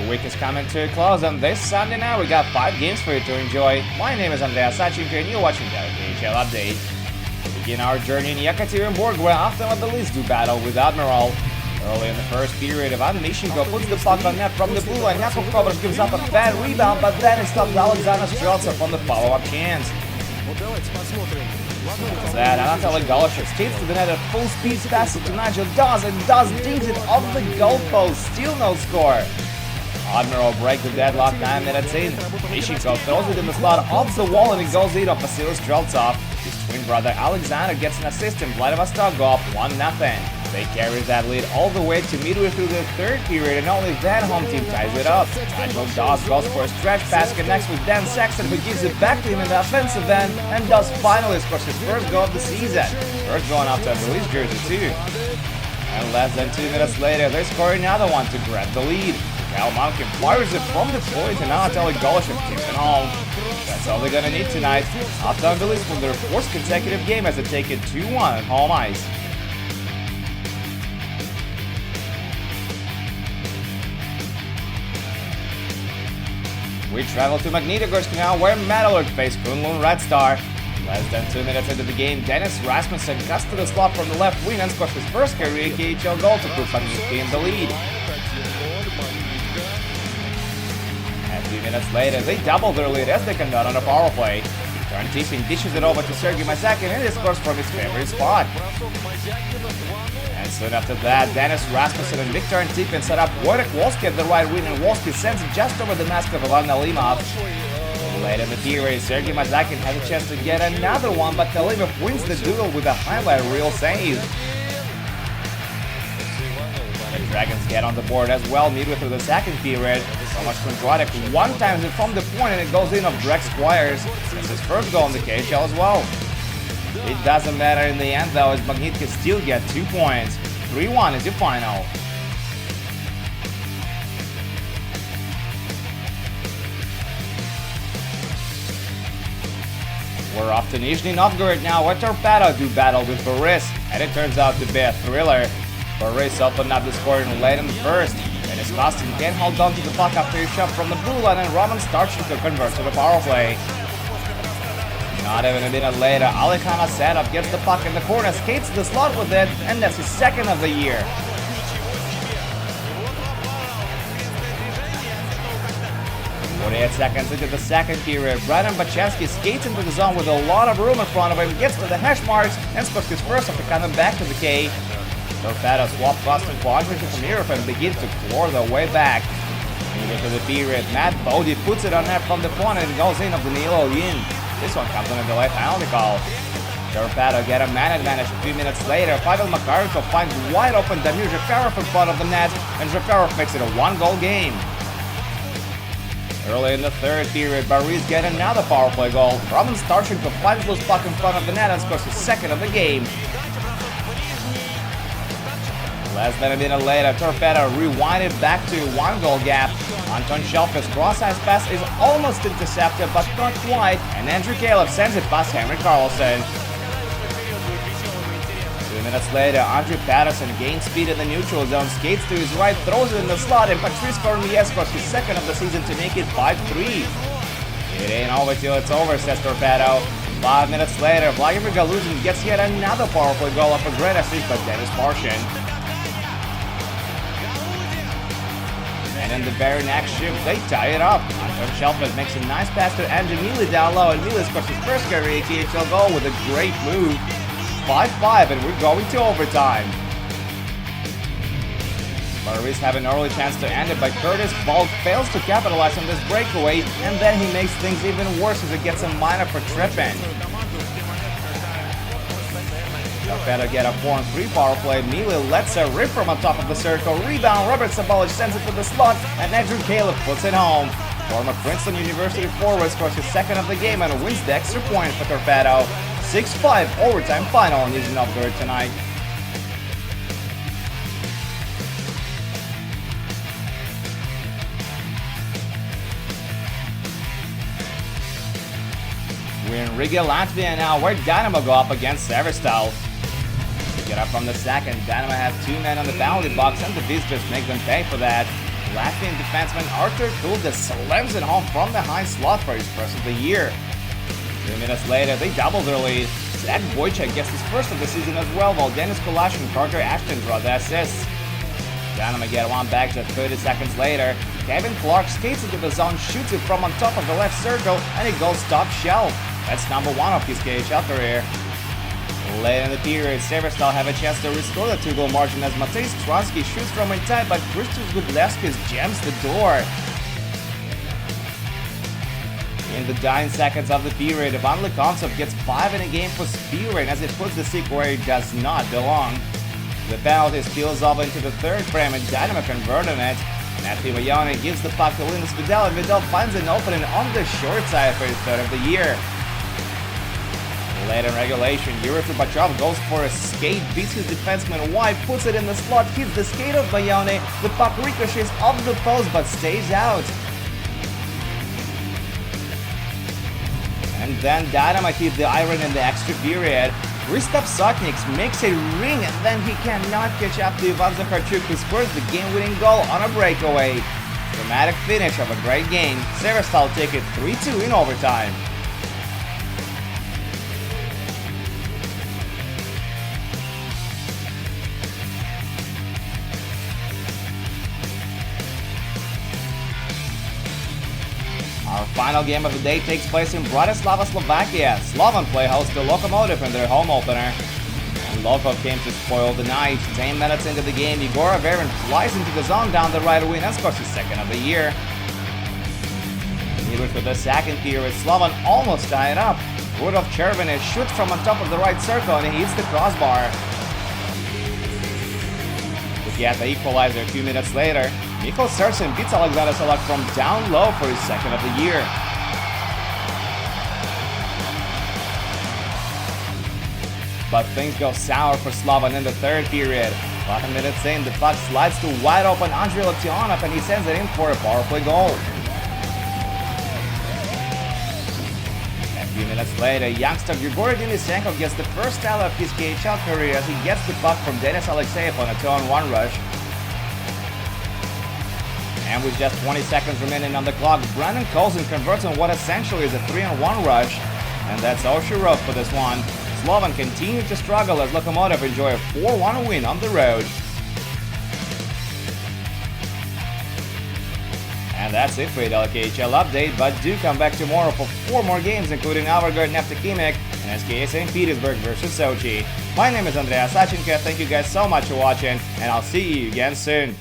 The week is coming to a close, and this Sunday night we got 5 games for you to enjoy. My name is Andreas Sachenko and you're watching the KHL update. We begin our journey in Yekaterinburg, where after the least do battle with Admiral. Early in the first period, Magnitogorsk puts the puck on net from the blue line. Magnitogorsk gives up a bad rebound, but then he stopped Alexander Streltsov on the follow-up chance. That Anatoly Goloshev skates to the net at full speed, passes to Nigel Dawes, and Dawes dings it off the goalpost. Still no score. Admiral breaks the deadlock 9 minutes in. Magnitogorsk throws it in the slot off the wall, and it goes in off Vasily Streltsov. His twin brother Alexander gets an assist, and Vladivostok go up 1-0. They carry that lead all the way to midway through the third period, and only then home team ties it up. Nigel Dawes goes for a stretch pass, connects with Dan Sexton, who gives it back to him in the offensive end, and Dawes finally scores his first goal of the season. First going after a release jersey too. And less than 2 minutes later, they score another one to grab the lead. Kyle Malkin fires it from the point, and Anatoly Goloshev keeps it home. That's all they're gonna need tonight. After Avangard for their 4th consecutive game as they take it 2-1 at home ice. We travel to Magnitogorsk now, where Metalurg face Kunlun Red Star. Less than 2 minutes into the game, Dennis Rasmussen cuts to the slot from the left wing and scores his first career KHL goal to put Magnitogorsk in the lead. And 2 minutes later, they double their lead as they convert on a power play. Tarantipin dishes it over to Sergei Mazakin, and he scores from his favorite spot. And soon after that, Dennis Rasmussen and Viktor Tarantipin set up Wojtek Wolski at the right wing, and Wolski sends it just over the mask of Ivan Nalimov. Late in the period, Sergei Mazakin has a chance to get another one, but Nalimov wins the duel with a highlight reel save. The Dragons get on the board as well midway through the second period. Tomasz Kondrattek one times it from the point, and it goes in of Greg Squires. That's his first goal in the KHL as well. It doesn't matter in the end though, as Magnitogorsk still get 2 points. 3-1 is the final. We're off to Nizhny Novgorod now, where Torpedo do battle with Boris, and it turns out to be a thriller. Boris opened up the scoring late in the first, and his Kostin can't hold on to the puck after he shot from the blue line, and Roman Starchenko converts to the power play. Not even a minute later, Alekana Sadov gets the puck in the corner, skates to the slot with it, and that's his second of the year. 48 seconds into the second period, Brandon Bachevsky skates into the zone with a lot of room in front of him, gets to the hash marks, and scores his first after coming back to the K. Torpedo swap Kostin for Andre from Europe and begins to claw their way back. Into the period, Matt Bodie puts it on net from the point, and it goes in of Danilo Yin. This one comes on a delayed penalty call. Torpedo get a man advantage a few minutes later. Pavel Makarenko finds wide open Damir Zakharov in front of the net, and Zakharov makes it a 1-goal game. Early in the third period, Boris get another power play goal. Roman Starchenko finds loose puck in front of the net and scores his second of the game. Less than a minute later, Torpedo rewinded back to a 1-goal gap. Anton Shelfie's cross-ice pass is almost intercepted, but not quite, and Andrew Kalev sends it past Henrik Karlsson. 2 minutes later, Andrew Patterson gains speed in the neutral zone, skates to his right, throws it in the slot, and Patrice Cormier scores his second of the season to make it 5-3. It ain't over till it's over, says Torpedo. 5 minutes later, Vladimir Galuzin gets yet another power play goal off a great assist by Dennis Parshin. And in the very next shift, they tie it up. Anton Shelfie makes a nice pass to Andrew Mealy down low, and Mealy scores his first career KHL goal with a great move. 5-5, and we're going to overtime. Boris have an early chance to end it, but Curtis Volk fails to capitalize on this breakaway, and then he makes things even worse as he gets a minor for tripping. Torpedo get a 4-on-3 power play. Mealy lets a rip from on top of the circle. Rebound, Robert Sabolich sends it to the slot, and Andrew Kalev puts it home. Former Princeton University forward scores his second of the game and wins the extra point for Torpedo. 6-5 overtime final in Nizhny Novgorod tonight. We're in Riga, Latvia now, where Dynamo go up against Severstal. To get up from the second, Dynamo have 2 men on the penalty box, and the visitors make them pay for that. Latvian defenseman Artur Kulda slams it home from the high slot for his first of the year. 3 minutes later, they double their lead. Zach Boychuk gets his first of the season as well, while Dennis Kulash and Carter Ashton draw the assists. Dynamo get one back just 30 seconds later. Kevin Clark skates into the zone, shoots it from on top of the left circle, and it goes top shelf. That's number 1 of his KHL career. Late in the period, Severstal have a chance to restore the 2-goal margin as Matej Stronsky shoots from inside, but Christos Gudlevskis jams the door. In the dying seconds of the period, Ivan Lekontsov gets 5 in a game for spearing as it puts the stick where it does not belong. The penalty spills over into the third frame and Dynamo converting it. Matthew Mayone gives the puck to Linus Vidal, and Vidal finds an opening on the short side for his third of the year. Late in regulation, Yuri Trubachov goes for a skate, beats his defenseman wide, puts it in the slot, hits the skate of Mayone. The puck ricochets off the post but stays out. And then Dynamo hit the iron in the extra period. Kristaps Sotniks makes a ring and then he cannot catch up to Ivan Zakharchuk, who scores the game-winning goal on a breakaway. Dramatic finish of a great game. Severstal take it 3-2 in overtime. Our final game of the day takes place in Bratislava, Slovakia. Slovan play host to Lokomotiv in their home opener. And Loko came to spoil the night. 10 minutes into the game, Igor Averin flies into the zone down the right wing and scores his second of the year. Neither for the second period, Slovan almost tied up. Rudolf Chervenes shoots from on top of the right circle and he hits the crossbar. To get the equalizer 2 minutes later, Mikhail Sersin beats Alexander Salak from down low for his second of the year. But things go sour for Slovan in the third period. 5 minutes in, the puck slides to wide open Andrei Lotionov and he sends it in for a power play goal. A few minutes later, youngster Grigory Denisenko gets the first tally of his KHL career as he gets the puck from Denis Alexeyev on a 2-on-1 rush. And with just 20 seconds remaining on the clock, Brandon Coulson converts on what essentially is a 3-on-1 rush. And that's all she wrote for this one. Slovan continue to struggle as Lokomotiv enjoy a 4-1 win on the road. And that's it for the KHL update, but do come back tomorrow for 4 more games, including Avangard Neftekhimik and SKA St. Petersburg versus Sochi. My name is Andreas Sachenko, thank you guys so much for watching, and I'll see you again soon.